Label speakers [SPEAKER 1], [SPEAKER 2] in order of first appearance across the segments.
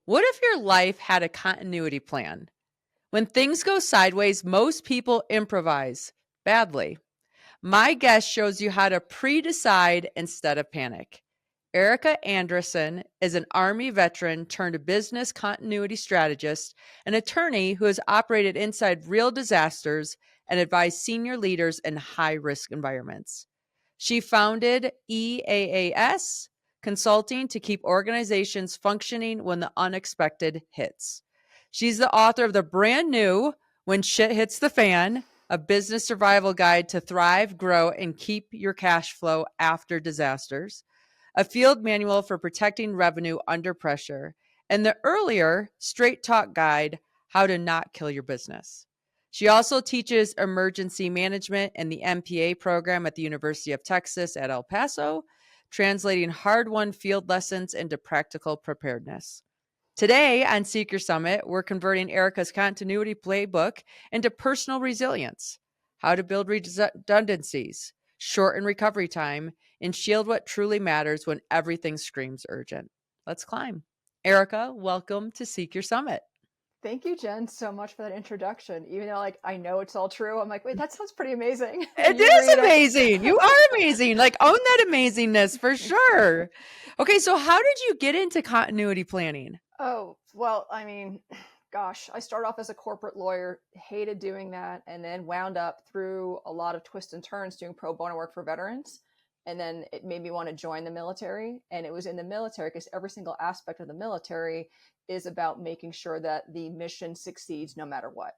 [SPEAKER 1] What if your life had a continuity plan? When things go sideways, most people improvise badly. My guest shows you how to pre-decide instead of panic. Erika Andresen is an Army veteran turned business continuity strategist, an attorney who has operated inside real disasters and advised senior leaders in high-risk environments. She founded EAAS Consulting to keep organizations functioning when the unexpected hits. She's the author of the brand new When Shit Hits the Fan, a business survival guide to thrive, grow, and keep your cash flow after disasters, a field manual for protecting revenue under pressure, and the earlier Straight Talk guide, How to Not Kill Your Business. She also teaches emergency management in the MPA program at the University of Texas at El Paso, translating hard-won field lessons into practical preparedness. Today on Seek Your Summit, we're converting Erika's continuity playbook into personal resilience, how to build redundancies, shorten recovery time, and shield what truly matters when everything screams urgent. Let's climb. Erika, welcome to Seek Your Summit.
[SPEAKER 2] Thank you, Jen, so much for that introduction. Even though, I know it's all true, I'm like, wait, that sounds pretty amazing. When
[SPEAKER 1] It
[SPEAKER 2] you
[SPEAKER 1] is
[SPEAKER 2] read it.
[SPEAKER 1] amazing. You are amazing. Like, own that amazingness for sure. Okay, so how did you get into continuity planning?
[SPEAKER 2] Oh, well, gosh, I started off as a corporate lawyer, hated doing that, and then wound up through a lot of twists and turns doing pro bono work for veterans. And then it made me want to join the military. And it was in the military because every single aspect of the military is about making sure that the mission succeeds no matter what.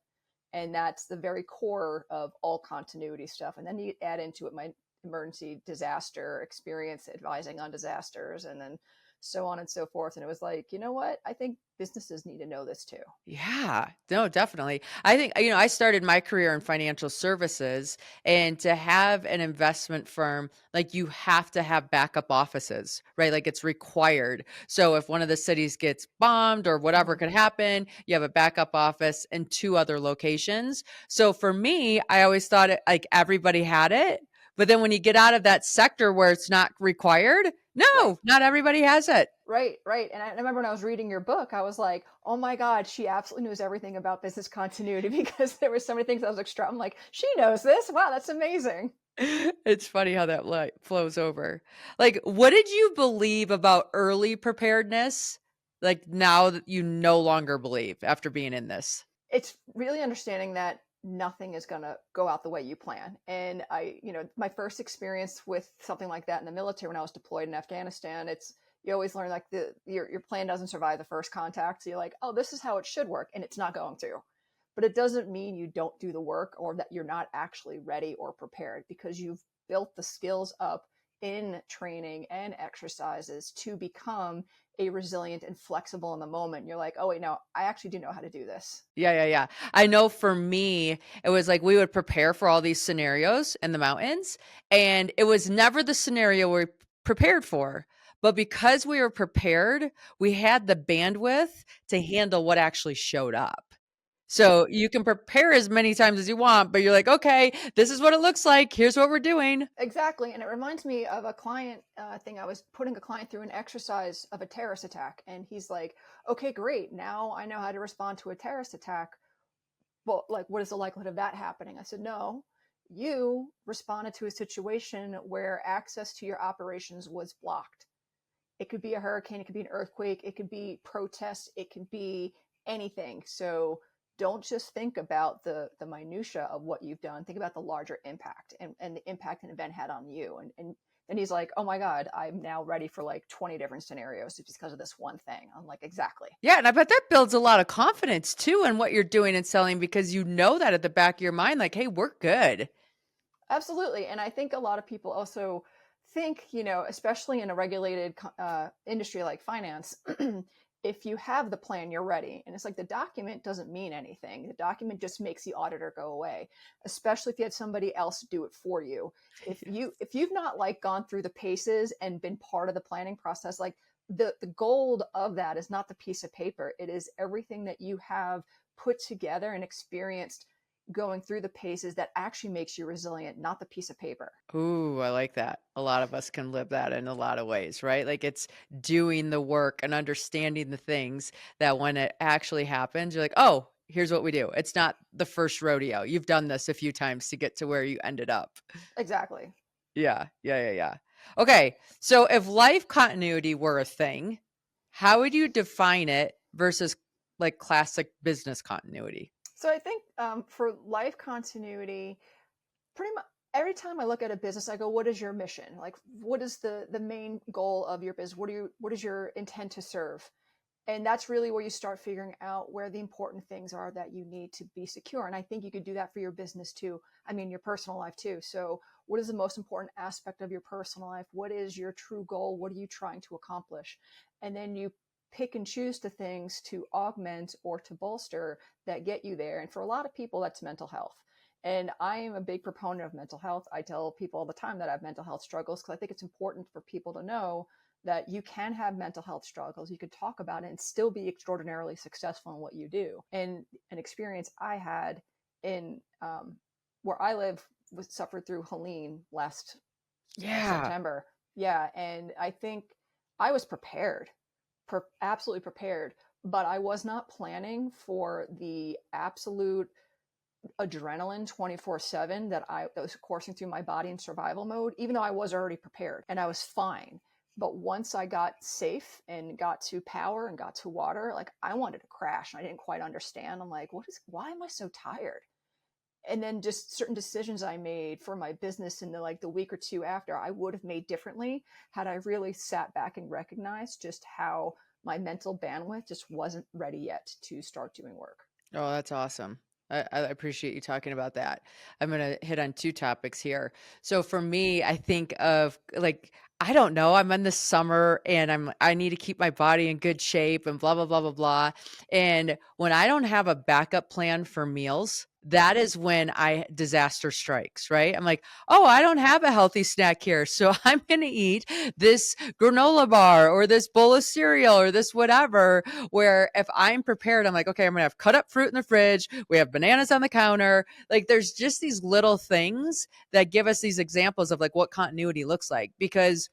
[SPEAKER 2] And that's the very core of all continuity stuff. And then you add into it my emergency disaster experience, advising on disasters, and then so on and so forth. And it was like, you know what? I think businesses need to know this too.
[SPEAKER 1] Yeah, no, definitely. I think, I started my career in financial services, and to have an investment firm, like, you have to have backup offices, right? Like, it's required. So if one of the cities gets bombed or whatever
[SPEAKER 2] Mhm.
[SPEAKER 1] could happen, you have a backup office in two other locations. So for me, I always thought like everybody had it. But then when you get out of that sector where it's not required,
[SPEAKER 2] Right.
[SPEAKER 1] no, not everybody has it.
[SPEAKER 2] Right. And I remember when I was reading your book, I was like, oh my God, she absolutely knows everything about business continuity because there were so many things I was extra. I'm like, she knows this. Wow, that's amazing.
[SPEAKER 1] It's funny how that flows over. Like, what did you believe about early preparedness? Like, now that you no longer believe after being in this?
[SPEAKER 2] It's really understanding that nothing is going to go out the way you plan. And my first experience with something like that in the military when I was deployed in Afghanistan, you always learn like your plan doesn't survive the first contact. So you're like, oh, this is how it should work, and it's not going to. But it doesn't mean you don't do the work or that you're not actually ready or prepared because you've built the skills up in training and exercises to become a resilient and flexible in the moment. You're like, oh wait, no, I actually do know how to do this.
[SPEAKER 1] Yeah. I know for me, it was like we would prepare for all these scenarios in the mountains, and it was never the scenario we prepared for. But because we were prepared, we had the bandwidth to handle what actually showed up. So you can prepare as many times as you want, but you're like, okay, this is what it looks like. Here's what we're doing.
[SPEAKER 2] Exactly. And it reminds me of a client thing. I was putting a client through an exercise of a terrorist attack. And he's like, okay, great. Now I know how to respond to a terrorist attack. Well, like, what is the likelihood of that happening? I said, no, you responded to a situation where access to your operations was blocked. It could be a hurricane, it could be an earthquake, it could be protests, it could be anything. So don't just think about the minutia of what you've done. Think about the larger impact and the impact an event had on you. And he's like, oh my God, I'm now ready for like 20 different scenarios because of this one thing. I'm like, exactly.
[SPEAKER 1] Yeah, and I bet that builds a lot of confidence too in what you're doing and selling, because you know that at the back of your mind, like, hey, we're good.
[SPEAKER 2] Absolutely. And I think a lot of people also think, especially in a regulated industry like finance, if you have the plan, you're ready. And it's like the document doesn't mean anything. The document just makes the auditor go away, especially if you had somebody else do it for you. If you've not like gone through the paces and been part of the planning process, like the gold of that is not the piece of paper. It is everything that you have put together and experienced going through the paces that actually makes you resilient, not the piece of paper.
[SPEAKER 1] Ooh, I like that. A lot of us can live that in a lot of ways, right? Like it's doing the work and understanding the things that when it actually happens, you're like, oh, here's what we do. It's not the first rodeo. You've done this a few times to get to where you ended up.
[SPEAKER 2] Exactly.
[SPEAKER 1] Yeah, yeah, yeah, yeah. Okay, so if life continuity were a thing, how would you define it versus like classic business continuity?
[SPEAKER 2] So I think for life continuity, pretty much every time I look at a business, I go, what is your mission? Like, what is the main goal of your business? What is your intent to serve? And that's really where you start figuring out where the important things are that you need to be secure. And I think you could do that for your business too. I mean, your personal life too. So what is the most important aspect of your personal life? What is your true goal? What are you trying to accomplish? And then you pick and choose the things to augment or to bolster that get you there. And for a lot of people, that's mental health. And I am a big proponent of mental health. I tell people all the time that I have mental health struggles because I think it's important for people to know that you can have mental health struggles. You could talk about it and still be extraordinarily successful in what you do. And an experience I had in where I live was suffered through Helene last
[SPEAKER 1] Yeah.
[SPEAKER 2] September. Yeah. And I think I was prepared, absolutely prepared, but I was not planning for the absolute adrenaline 24/7 that was coursing through my body in survival mode, even though I was already prepared and I was fine. But once I got safe and got to power and got to water, like I wanted to crash. I didn't quite understand. I'm like, why am I so tired? And then just certain decisions I made for my business in the week or two after, I would have made differently had I really sat back and recognized just how my mental bandwidth just wasn't ready yet to start doing work.
[SPEAKER 1] Oh, that's awesome. I appreciate you talking about that. I'm going to hit on two topics here. So for me, I think of like, I don't know, I'm in the summer and I need to keep my body in good shape and blah, blah, blah, blah, blah. And when I don't have a backup plan for meals, that is when disaster strikes, right? I'm like, oh, I don't have a healthy snack here. So I'm going to eat this granola bar or this bowl of cereal or this whatever, where if I'm prepared, I'm like, okay, I'm going to have cut up fruit in the fridge. We have bananas on the counter. Like there's just these little things that give us these examples of like what continuity looks like, because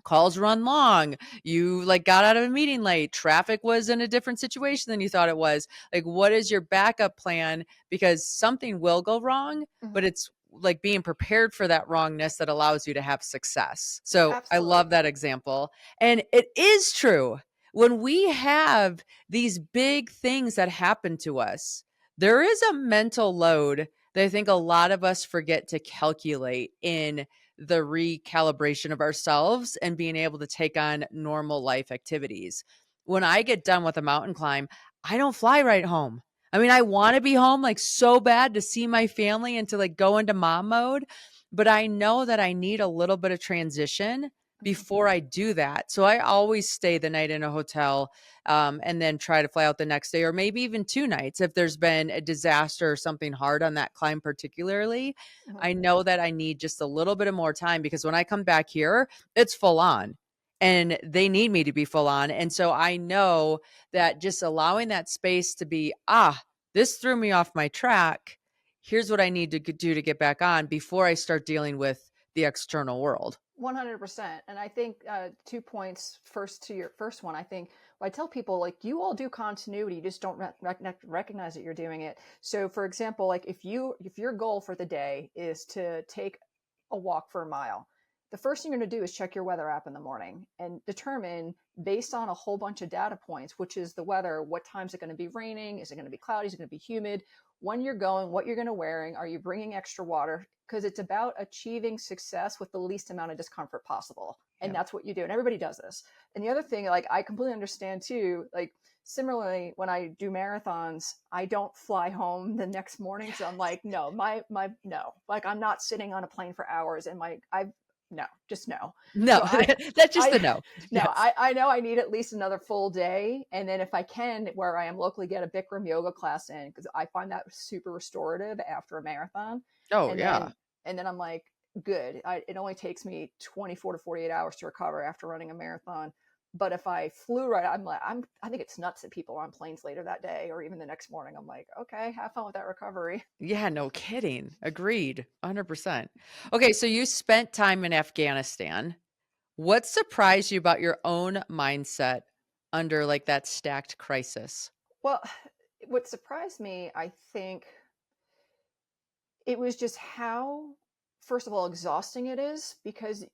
[SPEAKER 1] calls run long, you like got out of a meeting late, traffic was in a different situation than you thought it was. Like what is your backup plan? Because something will go wrong, but
[SPEAKER 2] Mm-hmm.
[SPEAKER 1] it's like being prepared for that wrongness that allows you to have success. So I love
[SPEAKER 2] Absolutely.
[SPEAKER 1] that example. And it is true. When we have these big things that happen to us, there is a mental load that I think a lot of us forget to calculate in the recalibration of ourselves and being able to take on normal life activities. When I get done with a mountain climb, I don't fly right home. I mean, I want to be home like so bad to see my family and to like go into mom mode, but I know that I need a little bit of transition
[SPEAKER 2] Mm-hmm.
[SPEAKER 1] before I do that. So I always stay the night in a hotel, and then try to fly out the next day, or maybe even 2 nights if there's been a disaster or something hard on that climb, particularly.
[SPEAKER 2] Mm-hmm.
[SPEAKER 1] I know that I need just a little bit of more time because when I come back here, it's full on and they need me to be full on. And so I know that just allowing that space to be, this threw me off my track. Here's what I need to do to get back on before I start dealing with the external world.
[SPEAKER 2] 100%. And I think 2 points. First, to your first one, I think I tell people like you all do continuity, you just don't recognize that you're doing it. So, for example, like if your goal for the day is to take a walk for a mile, the first thing you're going to do is check your weather app in the morning and determine based on a whole bunch of data points, which is the weather, what time is it going to be raining, is it going to be cloudy, is it going to be humid, when you're going, what you're going to wearing, are you bringing extra water? Because it's about achieving success with the least amount of discomfort possible. And
[SPEAKER 1] Yeah.
[SPEAKER 2] that's what you do. And everybody does this. And the other thing, like, I completely understand too, like, similarly, when I do marathons, I don't fly home the next morning. So I'm like, no, no, like, I'm not sitting on a plane for hours and no, just no.
[SPEAKER 1] No,
[SPEAKER 2] So
[SPEAKER 1] that's just the
[SPEAKER 2] I,
[SPEAKER 1] no.
[SPEAKER 2] no,
[SPEAKER 1] Yes.
[SPEAKER 2] I know I need at least another full day. And then if I can, where I am locally, get a Bikram yoga class in, because I find that super restorative after a marathon.
[SPEAKER 1] Oh,
[SPEAKER 2] And
[SPEAKER 1] yeah.
[SPEAKER 2] then I'm like, good. It only takes me 24 to 48 hours to recover after running a marathon. But if I flew right, I think it's nuts that people are on planes later that day or even the next morning. I'm like, okay, have fun with that recovery.
[SPEAKER 1] Yeah, no kidding. Agreed. 100%. Okay, so you spent time in Afghanistan. What surprised you about your own mindset under like that stacked crisis?
[SPEAKER 2] Well, what surprised me, I think, it was just how, first of all, exhausting it is because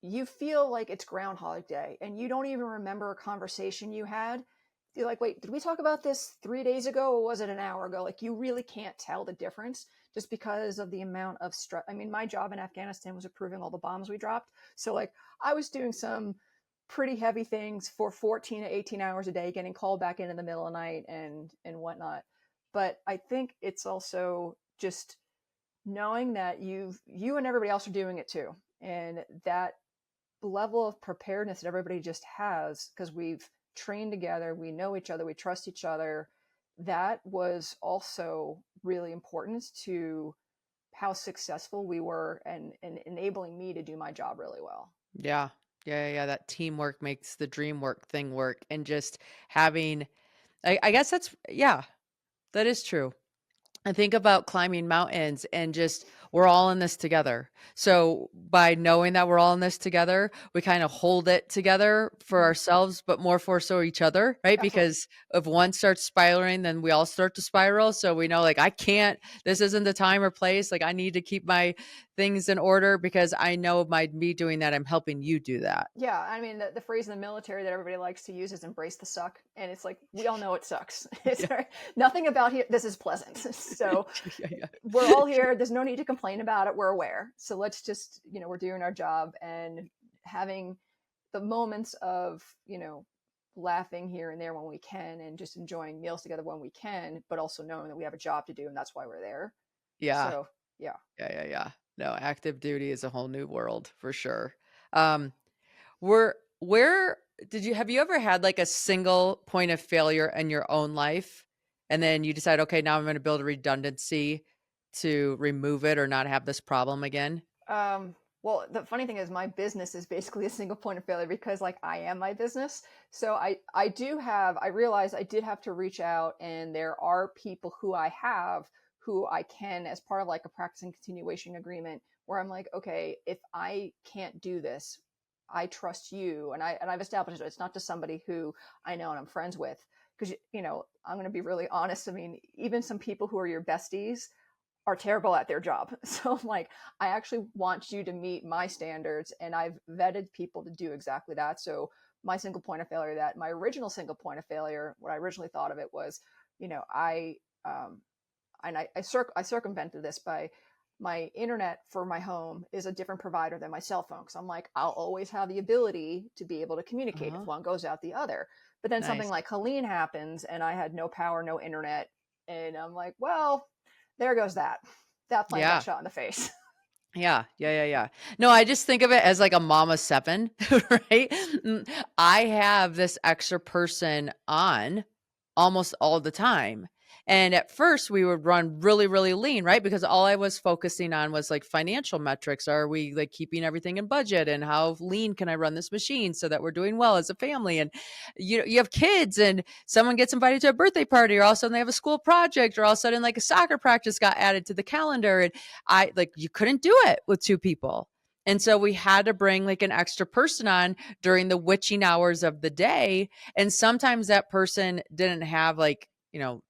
[SPEAKER 2] you feel like it's Groundhog Day and you don't even remember a conversation you had. You're like, wait, did we talk about this 3 days ago or was it an hour ago? Like, you really can't tell the difference just because of the amount of stress. I mean, my job in Afghanistan was approving all the bombs we dropped. So, like, I was doing some pretty heavy things for 14 to 18 hours a day, getting called back in the middle of the night and whatnot. But I think it's also just knowing that you and everybody else are doing it too, and that level of preparedness that everybody just has because we've trained together, we know each other, we trust each other, that was also really important to how successful we were and enabling me to do my job really well.
[SPEAKER 1] Yeah. Yeah. That teamwork makes the dream work thing work. And just having, I guess that's, yeah, that is true. I think about climbing mountains and just we're all in this together. So by knowing that we're all in this together, we kind of hold it together for
[SPEAKER 2] Mhm.
[SPEAKER 1] ourselves, but more for so each other, right?
[SPEAKER 2] Absolutely.
[SPEAKER 1] Because if one starts spiraling, then we all start to spiral. So we know like I can't, this isn't the time or place. Like I need to keep my things in order because I know by me doing that, I'm helping you do that.
[SPEAKER 2] Yeah, I mean the phrase in the military that everybody likes to use is "embrace the suck," and it's like we all know it sucks. It's
[SPEAKER 1] Yeah.
[SPEAKER 2] nothing about here. This is pleasant. So
[SPEAKER 1] Yeah. Yeah.
[SPEAKER 2] we're all here. There's no need to complain about it. We're aware. So let's just, we're doing our job and having the moments of, laughing here and there when we can and just enjoying meals together when we can, but also knowing that we have a job to do and that's why we're there.
[SPEAKER 1] Yeah.
[SPEAKER 2] So, yeah.
[SPEAKER 1] Yeah. No, active duty is a whole new world for sure. Um, where did you have you ever had like a single point of failure in your own life and then you decide, okay, now I'm going to build a redundancy to remove it or not have this problem again?
[SPEAKER 2] Well, the funny thing is my business is basically a single point of failure because like I am my business. So I realized I did have to reach out and there are people who I have who I can as part of like a practice and continuation agreement where I'm like, okay, if I can't do this, I trust you and I've established it. It's not just somebody who I know and I'm friends with because I'm going to be really honest. I mean, even some people who are your besties are terrible at their job. So I'm like, I actually want you to meet my standards. And I've vetted people to do exactly that. So my original single point of failure, what I originally thought of it was, um, I circumvented this by my internet for my home is a different provider than my cell phone. So I'm like, I'll always have the ability to be able to communicate if
[SPEAKER 1] Uh-huh.
[SPEAKER 2] one goes out the other. But then something
[SPEAKER 1] Nice.
[SPEAKER 2] like Helene happens and I had no power, no internet. And I'm like, well, there goes that. That plan got
[SPEAKER 1] Yeah.
[SPEAKER 2] shot in the face.
[SPEAKER 1] Yeah. No, I just think of it as like a mama seven, right? I have this extra person on almost all the time. And at first we would run really, really lean, right? Because all I was focusing on was like financial metrics. Are we like keeping everything in budget and how lean can I run this machine so that we're doing well as a family? And you have kids and someone gets invited to a birthday party or all of a sudden they have a school project or all of a sudden like a soccer practice got added to the calendar. And I like, you couldn't do it with two people. And so we had to bring like an extra person on during the witching hours of the day. And sometimes that person didn't have like,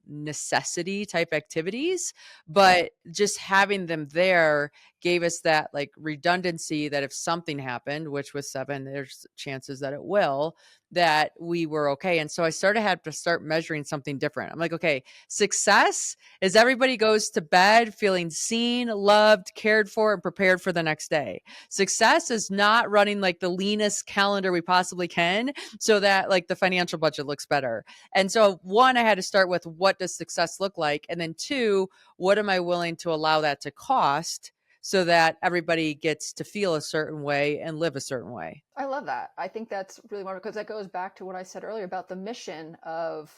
[SPEAKER 1] necessity type activities, but just having them there gave us that like redundancy that if something happened, which with seven, there's chances that it will, that we were okay. And so had to start measuring something different. I'm like, okay, success is everybody goes to bed feeling seen, loved, cared for, and prepared for the next day. Success is not running like the leanest calendar we possibly can so that like the financial budget looks better. And so one, I had to start with what does success look like? And then two, what am I willing to allow that to cost so that everybody gets to feel a certain way and live a certain way?
[SPEAKER 2] I love that. I think that's really wonderful because that goes back to what I said earlier about the mission of,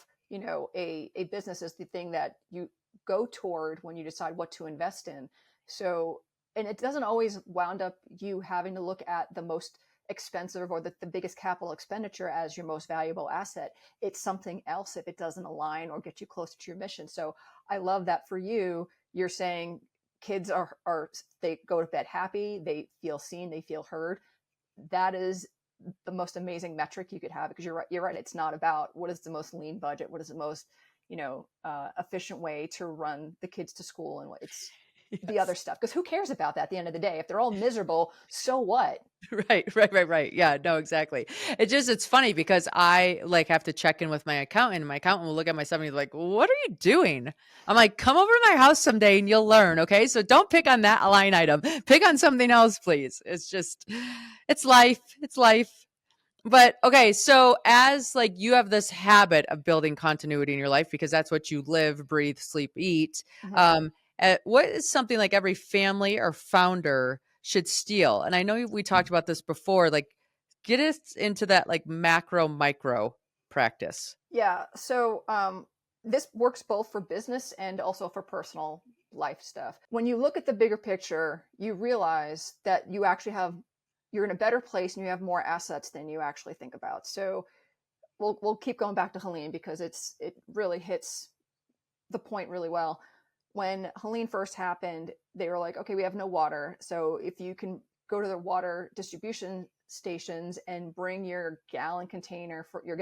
[SPEAKER 2] a business is the thing that you go toward when you decide what to invest in. So, and it doesn't always wound up you having to look at the most expensive or the biggest capital expenditure as your most valuable asset. It's something else if it doesn't align or get you closer to your mission. So I love that for you. You're saying kids are they go to bed happy, they feel seen, they feel heard. That is the most amazing metric you could have, because you're right. It's not about what is the most lean budget, what is the most, efficient way to run the kids to school, and it's the other
[SPEAKER 1] Yes.
[SPEAKER 2] stuff. Because who cares about that at the end of the day? If they're all miserable, so what?
[SPEAKER 1] Right. Yeah, no, exactly. It's funny because I like have to check in with my accountant. My accountant will look at my stuff and he's like, "What are you doing?" I'm like, "Come over to my house someday and you'll learn, okay? So don't pick on that line item. Pick on something else, please." It's life. It's life. But okay, so as like you have this habit of building continuity in your life because that's what you live, breathe, sleep, eat.
[SPEAKER 2] Mm-hmm.
[SPEAKER 1] Um, what is something like every family or founder should steal? And I know we talked about this before. Like, get us into that like macro micro practice.
[SPEAKER 2] Yeah. So this works both for business and also for personal life stuff. When you look at the bigger picture, you realize that you're in a better place and you have more assets than you actually think about. So we'll keep going back to Helene because it really hits the point really well. When Helene first happened, they were like, okay, we have no water. So if you can go to the water distribution stations and bring your gallon container for your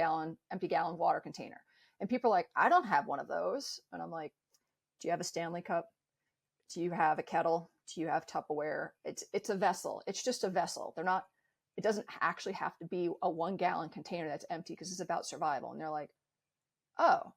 [SPEAKER 2] empty gallon water container. And people are like, I don't have one of those. And I'm like, do you have a Stanley cup? Do you have a kettle? Do you have Tupperware? It's a vessel. It's just a vessel. It doesn't actually have to be a 1 gallon container that's empty, because it's about survival. And they're like, oh.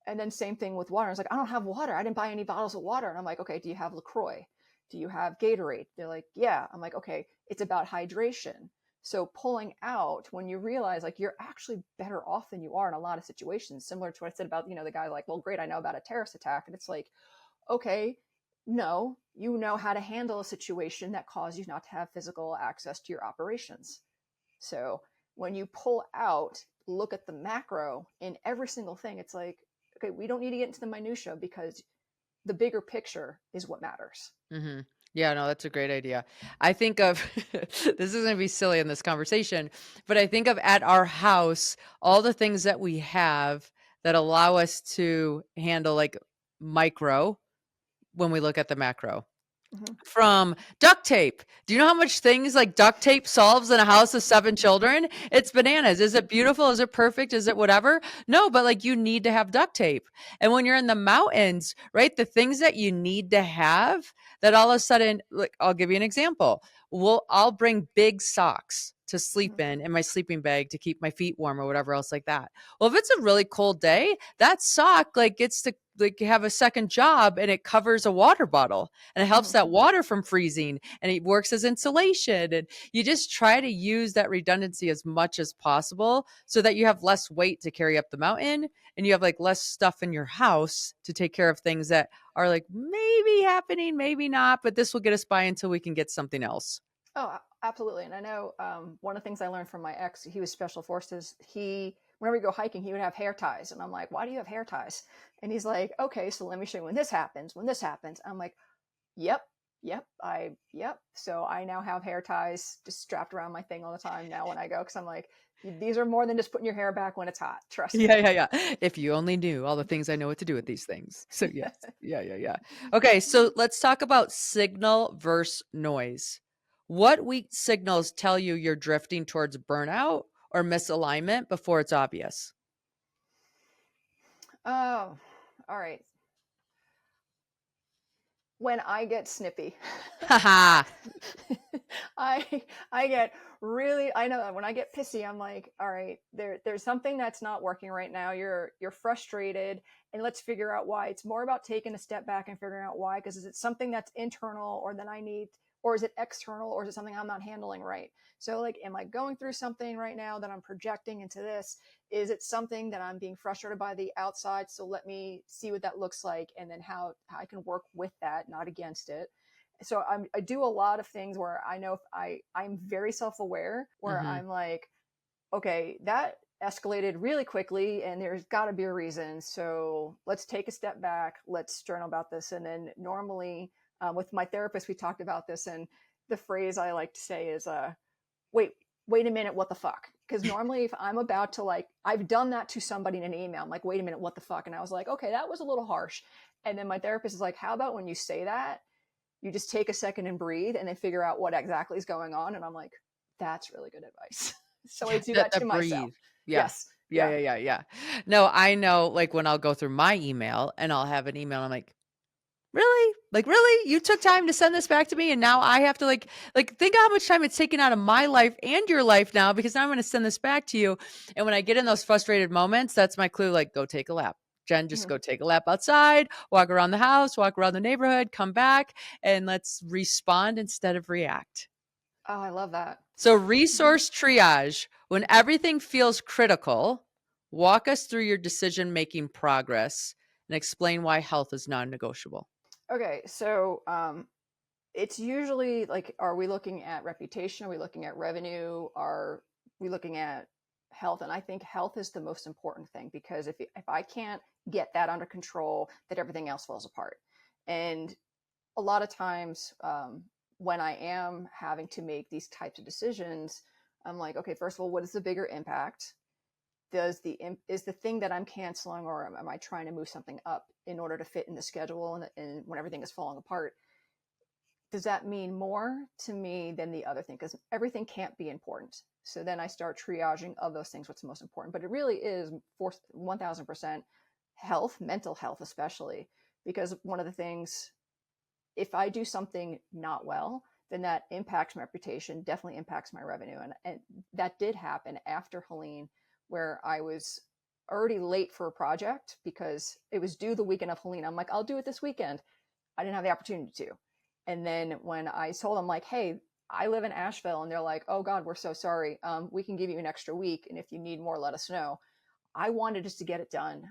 [SPEAKER 2] And then same thing with water. I was like, I don't have water. I didn't buy any bottles of water. And I'm like, okay, do you have LaCroix? Do you have Gatorade? They're like, yeah. I'm like, okay, it's about hydration. So pulling out when you realize like you're actually better off than you are in a lot of situations, similar to what I said about, the guy like, well, great, I know about a terrorist attack. And it's like, okay, no, you know how to handle a situation that caused you not to have physical access to your operations. So when you pull out, look at the macro in every single thing, it's like, okay, we don't need to get into the minutia because the bigger picture is what matters.
[SPEAKER 1] Mm-hmm. Yeah, no, that's a great idea. I think of this is going to be silly in this conversation, but I think of at our house all the things that we have that allow us to handle like micro when we look at the macro.
[SPEAKER 2] Mm-hmm.
[SPEAKER 1] From duct tape. Do you know how much things like duct tape solves in a house of 7 children? It's bananas. Is it beautiful? Is it perfect? Is it whatever? No, but like you need to have duct tape. And when you're in the mountains, right, the things that you need to have that all of a sudden, like I'll give you an example. I'll bring big socks to sleep in my sleeping bag to keep my feet warm or whatever else like that. Well, if it's a really cold day, that sock like gets to like have a second job and it covers a water bottle and it helps
[SPEAKER 2] Mm-hmm.
[SPEAKER 1] that water from freezing and it works as insulation. And you just try to use that redundancy as much as possible so that you have less weight to carry up the mountain and you have like less stuff in your house to take care of things that are like maybe happening, maybe not, but this will get us by until we can get something else.
[SPEAKER 2] Oh, absolutely. And I know one of the things I learned from my ex, he was special forces. Whenever we go hiking, he would have hair ties. And I'm like, why do you have hair ties? And he's like, okay, so let me show you when this happens, when this happens. I'm like, yep. So I now have hair ties just strapped around my thing all the time now when I go, because I'm like, these are more than just putting your hair back when it's hot. Trust me.
[SPEAKER 1] Yeah. If you only knew all the things I know what to do with these things. So yes. Yeah. Okay, so let's talk about signal versus noise. What weak signals tell you you're drifting towards burnout or misalignment before it's obvious?
[SPEAKER 2] Oh, all right. When I get snippy.
[SPEAKER 1] Haha.
[SPEAKER 2] I get really, I know that when I get pissy, I'm like, all right, there's something that's not working right now. You're frustrated, and let's figure out why. It's more about taking a step back and figuring out why, because is it something that's internal or that I need, or is it external, or is it something I'm not handling right? So like, am I going through something right now that I'm projecting into this? Is it something that I'm being frustrated by the outside? So let me see what that looks like, and then how I can work with that, not against it. So I do a lot of things where I know if I'm very self-aware, where I'm like, okay, that escalated really quickly and there's got to be a reason. So let's take a step back. Let's journal about this. And then normally with my therapist, we talked about this, and the phrase I like to say is, wait, wait a minute, what the fuck? Because normally if I'm about to like, I've done that to somebody in an email. I'm like, wait a minute, what the fuck? And I was like, okay, that was a little harsh. And then my therapist is like, how about when you say that, you just take a second and breathe and then figure out what exactly is going on. And I'm like, that's really good advice. So I do that
[SPEAKER 1] That
[SPEAKER 2] to myself.
[SPEAKER 1] breathe. Yeah.
[SPEAKER 2] Yes.
[SPEAKER 1] Yeah,
[SPEAKER 2] Yeah.
[SPEAKER 1] yeah, yeah, yeah. No, I know, like, when I'll go through my email and I'll have an email, I'm like, "Really? Like, really? You took time to send this back to me, and now I have to, like, think how much time it's taken out of my life and your life now because now I'm gonna send this back to you." And when I get in those frustrated moments, that's my clue, like, go take a lap. Jen, just
[SPEAKER 2] Mhm.
[SPEAKER 1] go take a lap outside, walk around the house, walk around the neighborhood, come back, and let's respond instead of react.
[SPEAKER 2] Oh, I love that.
[SPEAKER 1] So, resource triage. When everything feels critical, walk us through your decision making progress and explain why health is non negotiable.
[SPEAKER 2] Okay. So, it's usually like, are we looking at reputation? Are we looking at revenue? Are we looking at health? And I think health is the most important thing, because if I can't get that under control, then everything else falls apart. And a lot of times, when I am having to make these types of decisions, I'm like, okay, first of all, what is the bigger impact? Is the thing that I'm canceling, or am I trying to move something up in order to fit in the schedule, and when everything is falling apart, does that mean more to me than the other thing? Because everything can't be important. So then I start triaging of those things, what's the most important. But it really is 1000% health, mental health, especially, because one of the things, if I do something not well, then that impacts my reputation, definitely impacts my revenue. And that did happen after Helene, where I was already late for a project because it was due the weekend of Helene. I'm like, I'll do it this weekend. I didn't have the opportunity to. And then when I told them, like, hey, I live in Asheville, and they're like, oh God, we're so sorry. We can give you an extra week. And if you need more, let us know. I wanted just to get it done.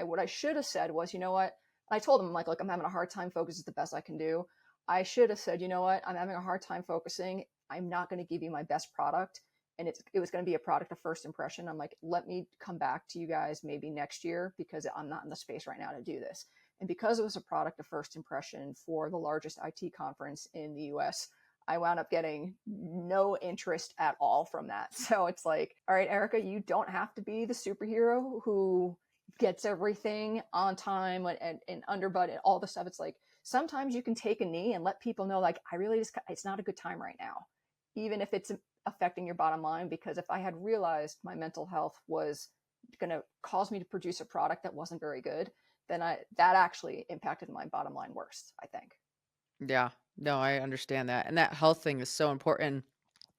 [SPEAKER 2] What I should have said was, you know what? I told them, like, look, I'm having a hard time focusing. Is the best I can do. I should have said, you know what? I'm having a hard time focusing. I'm not going to give you my best product. And it was going to be a product of first impression. I'm like, let me come back to you guys maybe next year, because I'm not in the space right now to do this. And because it was a product of first impression for the largest IT conference in the US, I wound up getting no interest at all from that. So it's like, all right, Erika, you don't have to be the superhero who gets everything on time and under budget, all the stuff. It's like, sometimes you can take a knee and let people know, like, I really just, it's not a good time right now, even if it's affecting your bottom line. Because if I had realized my mental health was going to cause me to produce a product that wasn't very good, then that actually impacted my bottom line worse, I think.
[SPEAKER 1] Yeah. No, I understand that. And that health thing is so important.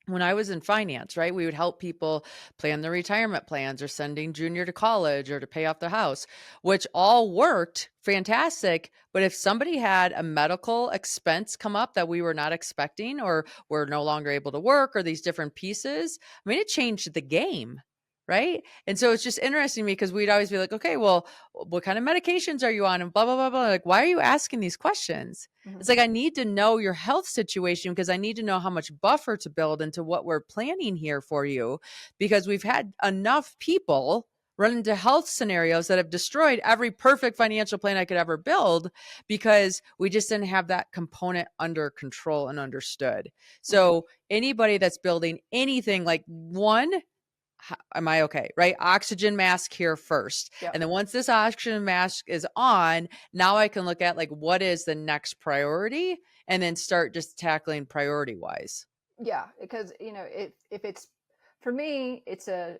[SPEAKER 1] When I was in finance, right, we would help people plan their retirement plans or sending junior to college or to pay off their house, which all worked fantastic. But if somebody had a medical expense come up that we were not expecting, or were no longer able to work, or these different pieces, I mean, it changed the game. Right. And so it's just interesting to me because we'd always be like, okay, well, what kind of medications are you on? And blah, blah, blah, blah. Like, why are you asking these questions?
[SPEAKER 2] Mm-hmm.
[SPEAKER 1] It's like, I need to know your health situation because I need to know how much buffer to build into what we're planning here for you, because we've had enough people run into health scenarios that have destroyed every perfect financial plan I could ever build because we just didn't have that component under control and understood.
[SPEAKER 2] Mm-hmm.
[SPEAKER 1] So anybody that's building anything, like, one, am I okay? Right? Oxygen mask here first.
[SPEAKER 2] Yep.
[SPEAKER 1] And then once this oxygen mask is on, now I can look at, like, what is the next priority, and then start just tackling priority wise.
[SPEAKER 2] Yeah, because if it's, for me, it's a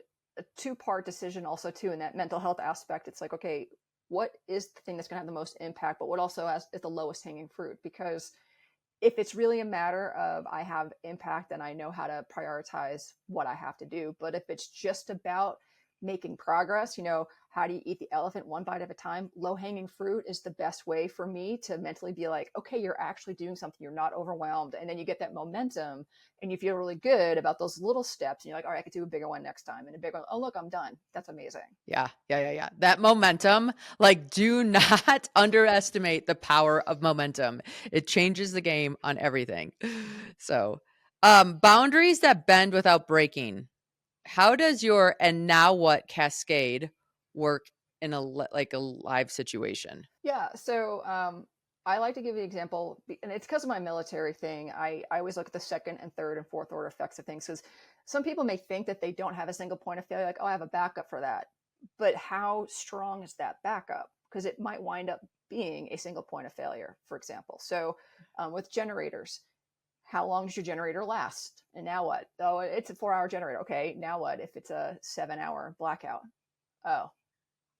[SPEAKER 2] two-part decision also too, in that mental health aspect. It's like, okay, what is the thing that's going to have the most impact, but what also is the lowest hanging fruit? Because if it's really a matter of I have impact and I know how to prioritize what I have to do, but if it's just about making progress, how do you eat the elephant one bite at a time? Low hanging fruit is the best way for me to mentally be like, okay, you're actually doing something. You're not overwhelmed. And then you get that momentum and you feel really good about those little steps. And you're like, all right, I could do a bigger one next time, and a bigger one. Oh, look, I'm done. That's amazing.
[SPEAKER 1] Yeah. Yeah. Yeah. Yeah. That momentum, like, do not underestimate the power of momentum. It changes the game on everything. So, boundaries that bend without breaking. How does your and now what cascade work in a like a live situation?
[SPEAKER 2] Yeah. So I like to give the example, and it's because of my military thing. I always look at the second and third and fourth order effects of things, because some people may think that they don't have a single point of failure, like, oh, I have a backup for that. But how strong is that backup? Because it might wind up being a single point of failure, for example. So with generators, how long does your generator last? And now what? Oh, it's a 4-hour generator. Okay, now what if it's a 7-hour blackout? Oh,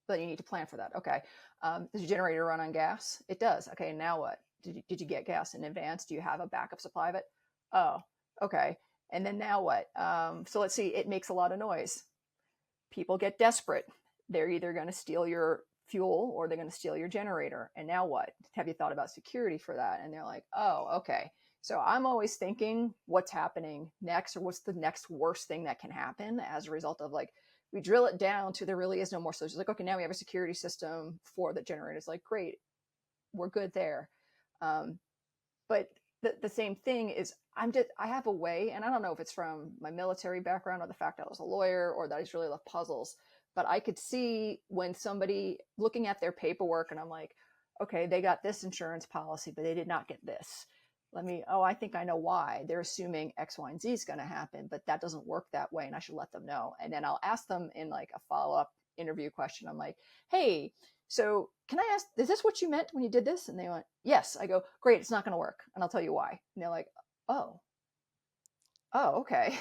[SPEAKER 2] but you need to plan for that. Okay. Does your generator run on gas? It does. Okay, now what? Did you get gas in advance? Do you have a backup supply of it? Oh, okay. And then now what? So let's see, it makes a lot of noise. People get desperate. They're either going to steal your fuel or they're going to steal your generator. And now what? Have you thought about security for that? And they're like, oh, okay. So I'm always thinking what's happening next, or what's the next worst thing that can happen as a result of, like, we drill it down to there really is no more. So it's like, okay, now we have a security system for the generator. It's like, great, we're good there. But the same thing is, I have a way, and I don't know if it's from my military background or the fact that I was a lawyer or that I just really love puzzles, but I could see when somebody looking at their paperwork and I'm like, okay, they got this insurance policy, but they did not get this. I think I know why. They're assuming X, Y, and Z is going to happen, but that doesn't work that way. And I should let them know. And then I'll ask them in like a follow-up interview question. I'm like, hey, so can I ask, is this what you meant when you did this? And they went, yes. I go, great, it's not going to work. And I'll tell you why. And they're like, oh, okay.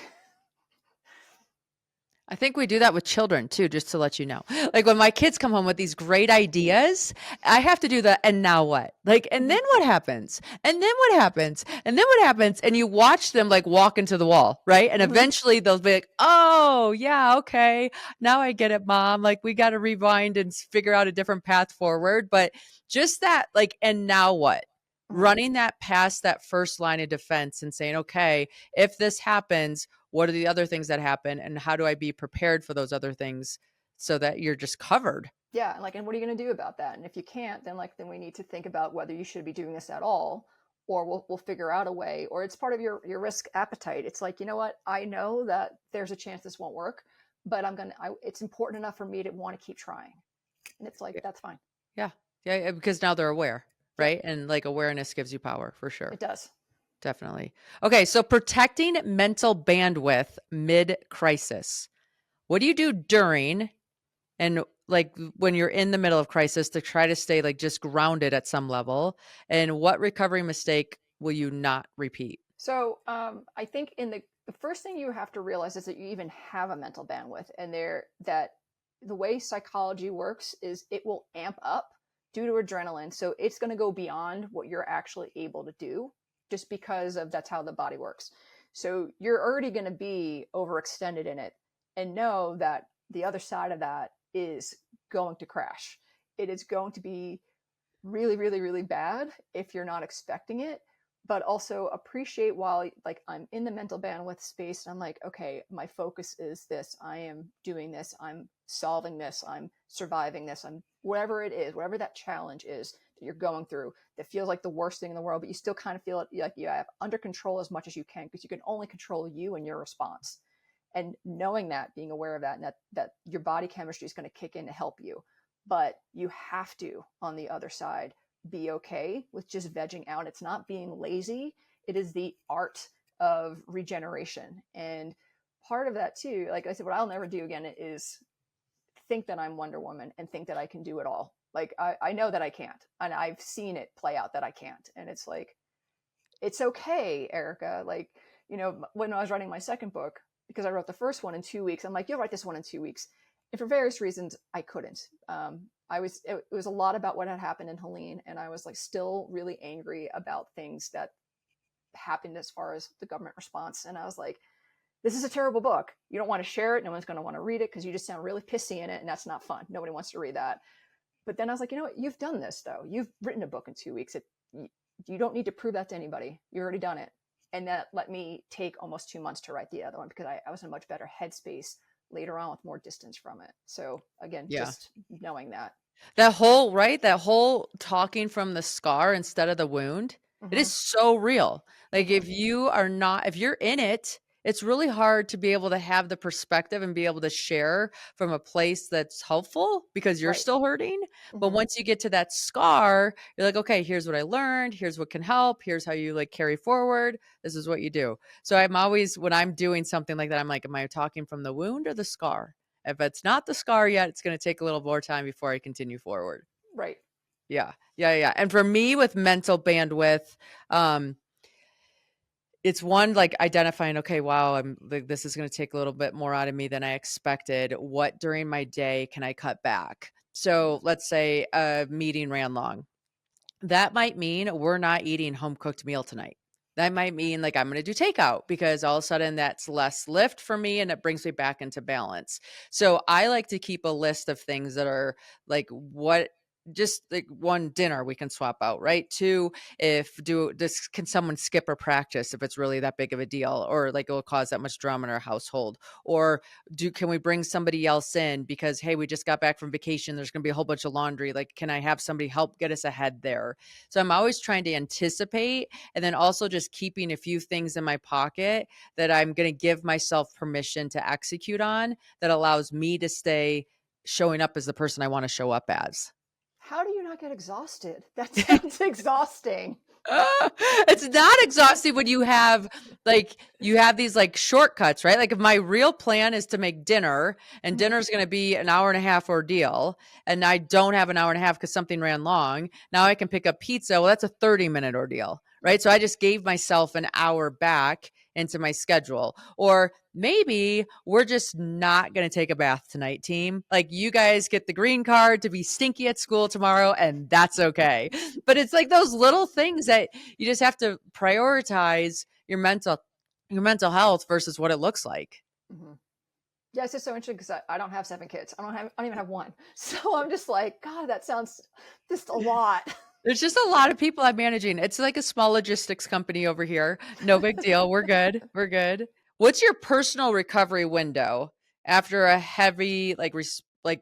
[SPEAKER 1] I think we do that with children too, just to let you know. Like when my kids come home with these great ideas, I have to do the, and now what? Like, and then what happens? And then what happens? And then what happens? And you watch them like walk into the wall, right? And eventually they'll be like, oh, yeah, okay. Now I get it, mom. Like we got to rewind and figure out a different path forward. But just that, like, and now what? Running that past that first line of defense and saying, okay, if this happens, what are the other things that happen and how do I be prepared for those other things so that you're just covered?
[SPEAKER 2] Yeah. And what are you going to do about that? And if you can't, then we need to think about whether you should be doing this at all, or we'll figure out a way, or it's part of your risk appetite. It's like, you know what? I know that there's a chance this won't work, but it's important enough for me to want to keep trying. And it's like, that's fine.
[SPEAKER 1] Yeah. Yeah. Because now they're aware, right? And like awareness gives you power for sure.
[SPEAKER 2] It does.
[SPEAKER 1] Definitely. Okay. So protecting mental bandwidth mid-crisis. What do you do during and like when you're in the middle of crisis to try to stay like just grounded at some level? And what recovery mistake will you not repeat?
[SPEAKER 2] So I think the first thing you have to realize is that you even have a mental bandwidth, and that the way psychology works is it will amp up due to adrenaline. So it's going to go beyond what you're actually able to do, just because of that's how the body works. So you're already going to be overextended in it, and know that the other side of that is going to crash. It is going to be really, really, really bad if you're not expecting it, but also appreciate while like I'm in the mental bandwidth space and I'm like, okay, my focus is this. I am doing this. I'm solving this. I'm surviving this. I'm whatever it is, whatever that challenge is that you're going through that feels like the worst thing in the world, but you still kind of feel it like you have under control as much as you can, because you can only control you and your response. And knowing that, being aware of that, and that your body chemistry is going to kick in to help you. But you have to, on the other side, be okay with just vegging out. It's not being lazy. It is the art of regeneration. And part of that too, like I said, what I'll never do again is think that I'm Wonder Woman and think that I can do it all. Like I know that I can't, and I've seen it play out that I can't. And it's like, it's okay, Erika. Like, when I was writing my second book, because I wrote the first one in 2 weeks, I'm like, you'll write this one in 2 weeks. And for various reasons, I couldn't. It was a lot about what had happened in Helene, and I was like still really angry about things that happened as far as the government response. And I was like, this is a terrible book. You don't want to share it. No one's going to want to read it because you just sound really pissy in it, and that's not fun. Nobody wants to read that. But then I was like, you know what? You've done this though. You've written a book in 2 weeks. You don't need to prove that to anybody. You've already done it. And that let me take almost 2 months to write the other one, because I was in a much better headspace later on with more distance from it. So again, just knowing that. That
[SPEAKER 1] whole talking from the scar instead of the wound, it is so real. Like if you're in it It's really hard to be able to have the perspective and be able to share from a place that's helpful because you're
[SPEAKER 2] Right.
[SPEAKER 1] still hurting. But
[SPEAKER 2] Hmm.
[SPEAKER 1] once you get to that scar, you're like, okay, here's what I learned. Here's what can help. Here's how you like carry forward. This is what you do. So I'm always, when I'm doing something like that, I'm like, am I talking from the wound or the scar? If it's not the scar yet, it's going to take a little more time before I continue forward.
[SPEAKER 2] Right.
[SPEAKER 1] Yeah. Yeah. Yeah. And for me with mental bandwidth, um, it's one like identifying, okay, wow, I'm like, this is going to take a little bit more out of me than I expected. What during my day can I cut back?
[SPEAKER 2] Mhm.
[SPEAKER 1] So let's say a meeting ran long. That might mean we're not eating home cooked meal tonight. That might mean like I'm going to do takeout because all of a sudden that's less lift for me and it brings me back into balance. So I like to keep a list of things that are like what just like one dinner we can swap out, right? Two, if do this can someone skip a practice if it's really that big of a deal or like it will cause that much drama in our household? Or can we bring somebody else in because hey, we just got back from vacation, there's going to be a whole bunch of laundry, like can I have somebody help get us ahead there? So I'm always trying to anticipate and then also just keeping a few things in my pocket that I'm going to give myself permission to execute on that allows me to stay showing up as the person I want to show up as.
[SPEAKER 2] How do you not get exhausted? That sounds exhausting.
[SPEAKER 1] It's not exhausting when you have these like shortcuts, right? Like if my real plan is to make dinner and
[SPEAKER 2] Mhm.
[SPEAKER 1] dinner's going to be an hour and a half ordeal and I don't have an hour and a half because something ran long, now I can pick up pizza. Well, that's a 30-minute ordeal, right? So I just gave myself an hour back into my schedule. Or maybe we're just not going to take a bath tonight, team. Like you guys get the green card to be stinky at school tomorrow and that's okay. But it's like those little things that you just have to prioritize your mental health versus what it looks like.
[SPEAKER 2] Mhm. Yeah, it's just so interesting because I don't have 7 kids. I don't even have one. So I'm just like, God, that sounds just a lot.
[SPEAKER 1] There's just a lot of people I'm managing. It's like a small logistics company over here. No big deal. We're good. We're good. What's your personal recovery window after a heavy like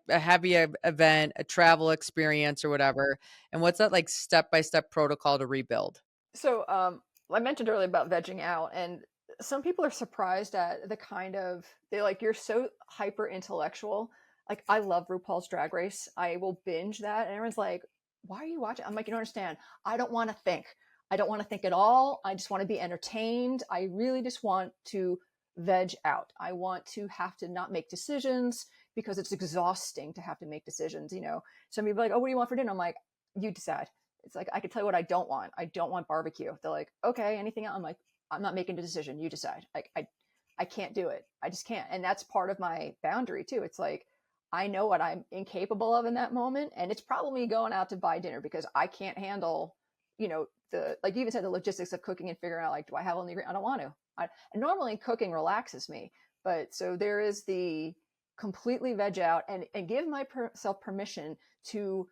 [SPEAKER 1] a heavy event, a travel experience or whatever? And what's that like step-by-step protocol to rebuild?
[SPEAKER 2] So I mentioned earlier about vegging out, and some people are surprised at the kind of they like you're so hyper intellectual. Like I love RuPaul's Drag Race. I will binge that, and everyone's like, "Why are you watching?" I'm like, "You don't understand. I don't want to think. I don't want to think at all. I just want to be entertained. I really just want to veg out. I want to have to not make decisions because it's exhausting to have to make decisions. You know, some people are like, "Oh, what do you want for dinner?" I'm like, "You decide." It's like I could tell you what I don't want. I don't want barbecue. They're like, okay, anything else? I'm like, I'm not making a decision. You decide. I can't do it. I just can't. And that's part of my boundary too. It's like I know what I'm incapable of in that moment, and it's probably me going out to buy dinner because I can't handle, the like you even said the logistics of cooking and figuring out like, do I have all the ingredients? I don't want to. And normally cooking relaxes me, but so there is the completely veg out and give myself permission to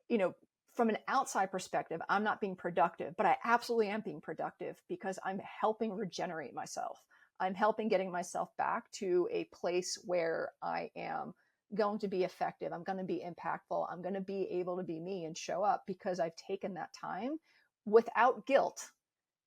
[SPEAKER 2] you know, from an outside perspective, I'm not being productive, but I absolutely am being productive because I'm helping regenerate myself. I'm helping getting myself back to a place where I am going to be effective. I'm going to be impactful. I'm going to be able to be me and show up because I've taken that time without guilt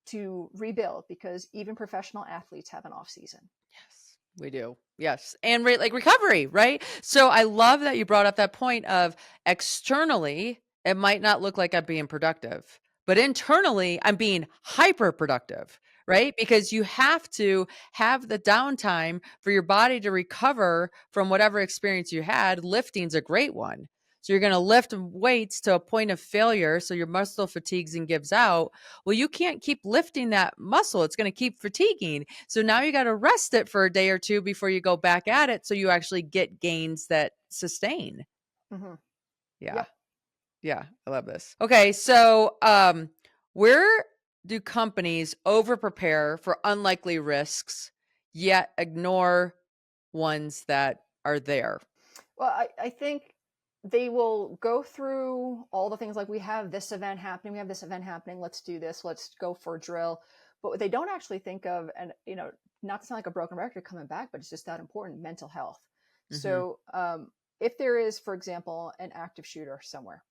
[SPEAKER 2] to rebuild because even professional athletes have an off season.
[SPEAKER 1] Yes, we do. Yes. And like recovery, right? So I love that you brought up that point of externally, it might not look like I'm being productive, but internally, I'm being hyper productive, right? Because you have to have the downtime for your body to recover from whatever experience you had. Lifting's a great one. So you're going to lift weights to a point of failure. So your muscle fatigues and gives out. Well, you can't keep lifting that muscle. It's going to keep fatiguing. So now you got to rest it for a day or two before you go back at it so you actually get gains that sustain.
[SPEAKER 2] Mm-hmm.
[SPEAKER 1] Yeah.
[SPEAKER 2] Yeah.
[SPEAKER 1] Yeah. I love this. Okay. So, where do companies over prepare for unlikely risks yet ignore ones that are there?
[SPEAKER 2] Well, I think they will go through all the things like we have this event happening, we have this event happening, let's do this, let's go for a drill. But what they don't actually think of, and not to sound like a broken record coming back, but it's just that important mental health.
[SPEAKER 1] Mm-hmm.
[SPEAKER 2] So if there is, for example, an active shooter somewhere,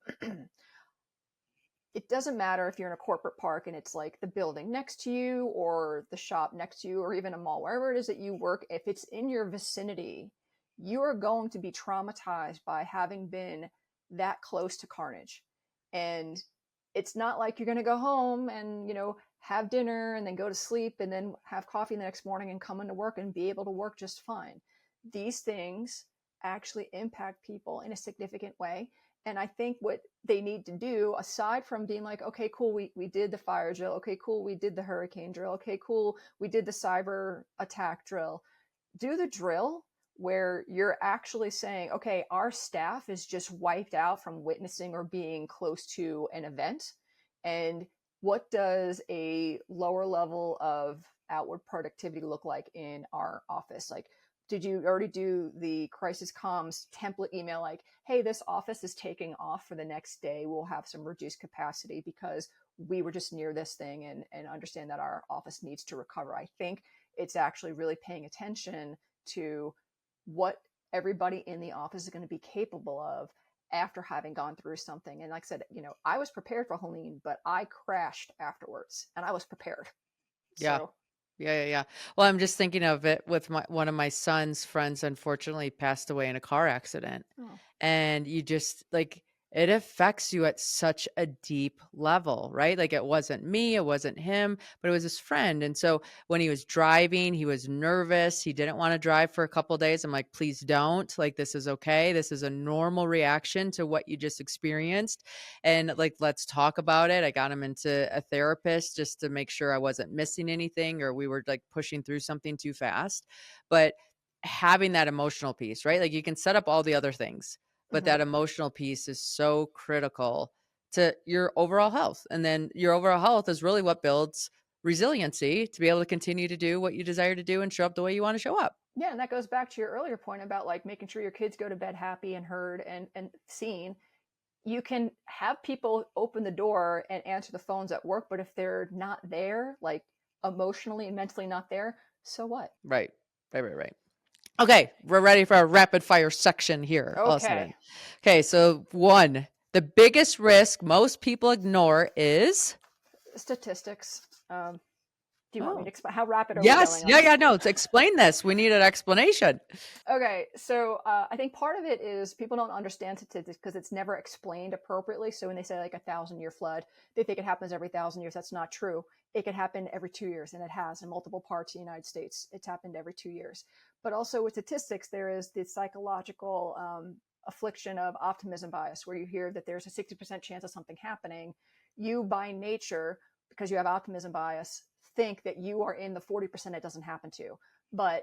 [SPEAKER 2] it doesn't matter if you're in a corporate park and it's like the building next to you or the shop next to you or even a mall, wherever it is that you work, if it's in your vicinity, you are going to be traumatized by having been that close to carnage. And it's not like you're going to go home and, have dinner and then go to sleep and then have coffee the next morning and come into work and be able to work just fine. These things actually impact people in a significant way. And I think what they need to do, aside from being like, okay, cool, we did the fire drill. Okay, cool, we did the hurricane drill. Okay, cool, we did the cyber attack drill. Do the drill where you're actually saying, okay, our staff is just wiped out from witnessing or being close to an event. And what does a lower level of outward productivity look like in our office? Like, did you already do the crisis comms template email like, hey, this office is taking off for the next day, we'll have some reduced capacity because we were just near this thing, and understand that our office needs to recover? I think it's actually really paying attention to what everybody in the office is going to be capable of after having gone through something. And like I said, I was prepared for Helene, but I crashed afterwards and I was prepared.
[SPEAKER 1] Yeah.
[SPEAKER 2] So
[SPEAKER 1] Yeah. Well, I'm just thinking of it with one of my son's friends, unfortunately passed away in a car accident.
[SPEAKER 2] oh,
[SPEAKER 1] And you just like, it affects you at such a deep level, right? Like it wasn't me, it wasn't him, but it was his friend. And so when he was driving, he was nervous. He didn't want to drive for a couple of days. I'm like, please don't. Like, this is okay. This is a normal reaction to what you just experienced. And like, let's talk about it. I got him into a therapist just to make sure I wasn't missing anything or we were like pushing through something too fast. But having that emotional piece, right? Like you can set up all the other things, but
[SPEAKER 2] mhm.
[SPEAKER 1] that emotional piece is so critical to your overall health. And then your overall health is really what builds resiliency to be able to continue to do what you desire to do and show up the way you want to show up.
[SPEAKER 2] Yeah, and that goes back to your earlier point about like making sure your kids go to bed happy and heard and seen. You can have people open the door and answer the phones at work, but if they're not there, like emotionally and mentally not there, so what?
[SPEAKER 1] Right. Right. Okay, we're ready for our rapid fire section here,
[SPEAKER 2] Okay.
[SPEAKER 1] Elizabeth. Okay, so one, the biggest risk most people ignore is.
[SPEAKER 2] Statistics. Do you want me to
[SPEAKER 1] Oh,
[SPEAKER 2] explain? How rapid are we
[SPEAKER 1] yes.
[SPEAKER 2] going on
[SPEAKER 1] Yeah.
[SPEAKER 2] this?
[SPEAKER 1] No, to explain this, we need an explanation.
[SPEAKER 2] Okay, so I think part of it is people don't understand statistics because it's never explained appropriately. So when they say like 1,000-year flood, they think it happens every 1,000 years. That's not true. It could happen every 2 years, and it has in multiple parts of the United States. It's happened every 2 years. But also with statistics, there is the psychological affliction of optimism bias, where you hear that there's a 60% chance of something happening. You, by nature, because you have optimism bias, think that you are in the 40% it doesn't happen to. But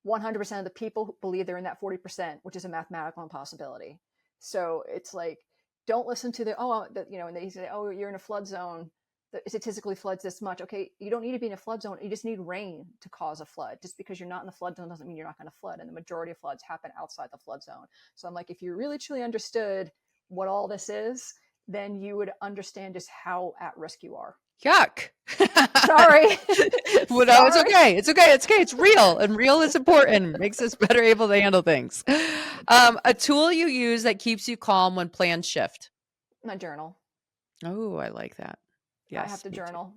[SPEAKER 2] 100% of the people believe they're in that 40%, which is a mathematical impossibility. So it's like, don't listen to and they say, oh, you're in a flood zone. It statistically floods this much. Okay, you don't need to be in a flood zone. You just need rain to cause a flood. Just because you're not in the flood zone doesn't mean you're not going to flood. And the majority of floods happen outside the flood zone. So I'm like, if you really truly understood what all this is, then you would understand just how at risk you are.
[SPEAKER 1] Yuck.
[SPEAKER 2] Sorry.
[SPEAKER 1] Well, no, it's
[SPEAKER 2] Sorry.
[SPEAKER 1] okay. It's okay. It's okay. It's real, and real is important. Makes us better able to handle things. A tool you use that keeps you calm when plans shift.
[SPEAKER 2] My journal.
[SPEAKER 1] Oh, I like that.
[SPEAKER 2] I have
[SPEAKER 1] Yes,
[SPEAKER 2] to
[SPEAKER 1] me too.
[SPEAKER 2] journal.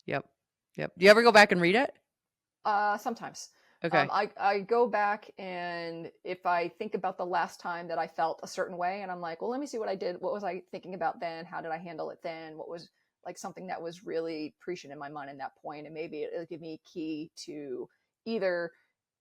[SPEAKER 1] Yep. Do you ever go back and read it?
[SPEAKER 2] Sometimes.
[SPEAKER 1] Okay.
[SPEAKER 2] I go back, and if I think about the last time that I felt a certain way, and I'm like, well, let me see what I did. What was I thinking about then? How did I handle it then? What was like something that was really prescient in my mind in that point? And maybe it'll give me a key to either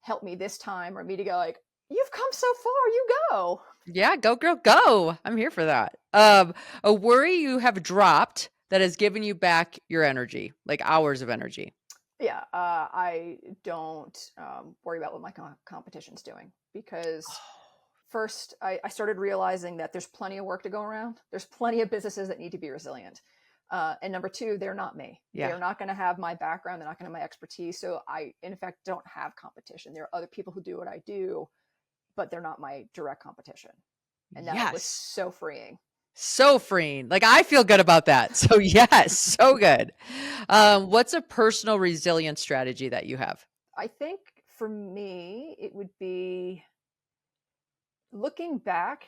[SPEAKER 2] help me this time or me to go like, you've come so far, you go.
[SPEAKER 1] Yeah, go girl, go. I'm here for that. A worry you have dropped that has given you back your energy, like hours of energy.
[SPEAKER 2] Yeah, I don't worry about what my competition's doing because first I started realizing that there's plenty of work to go around. There's plenty of businesses that need to be resilient. And number two, they're not me.
[SPEAKER 1] Yeah.
[SPEAKER 2] They're not going to have my background. They're not going to have my expertise. So I, in fact, don't have competition. There are other people who do what I do, but they're not my direct competition. And that was
[SPEAKER 1] Yes.
[SPEAKER 2] so freeing.
[SPEAKER 1] So freeing. Like I feel good about that. So yes, so good. What's a personal resilience strategy that you have?
[SPEAKER 2] I think for me, it would be looking back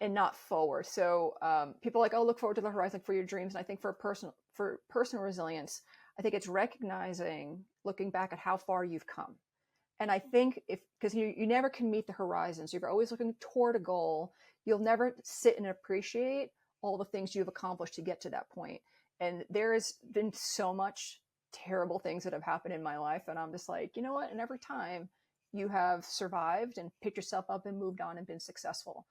[SPEAKER 2] and not forward. So people are like, oh, look forward to the horizon for your dreams. And I think for personal resilience, I think it's recognizing, looking back at how far you've come. And I think because you never can meet the horizons, you're always looking toward a goal. You'll never sit and appreciate all the things you've accomplished to get to that point. And there has been so much terrible things that have happened in my life. And I'm just like, you know what? And every time you have survived and picked yourself up and moved on and been successful.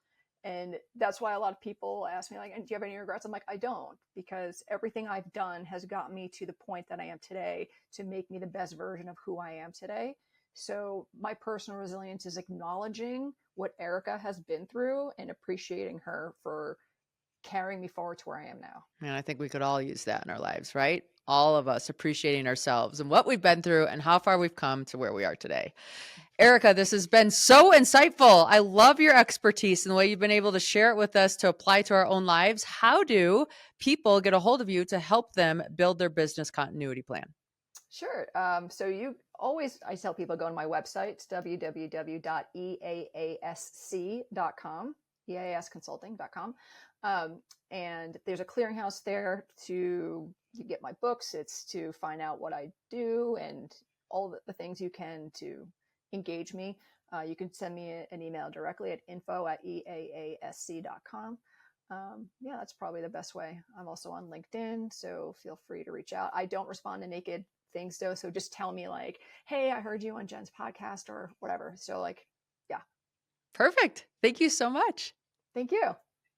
[SPEAKER 2] And that's why a lot of people ask me, like, do you have any regrets? I'm like, I don't, because everything I've done has got me to the point that I am today to make me the best version of who I am today. So my personal resilience is acknowledging what Erika has been through and appreciating her for carrying me forward to where I am now.
[SPEAKER 1] And I think we could all use that in our lives, right? All of us appreciating ourselves and what we've been through and how far we've come to where we are today. Erika, this has been so insightful. I love your expertise and the way you've been able to share it with us to apply to our own lives. How do people get a hold of you to help them build their business continuity plan?
[SPEAKER 2] Sure. So I tell people go to my website. It's www.eaasc.com, eaasconsulting.com. And there's a clearinghouse there to get my books. It's to find out what I do and all the things you can to engage me. You can send me an email directly at info@eaasc.com. Yeah, that's probably the best way. I'm also on LinkedIn, so feel free to reach out. I don't respond to naked things though, so just tell me like, hey, I heard you on Jenn's podcast or whatever. So like, yeah.
[SPEAKER 1] Perfect. Thank you so much.
[SPEAKER 2] Thank you.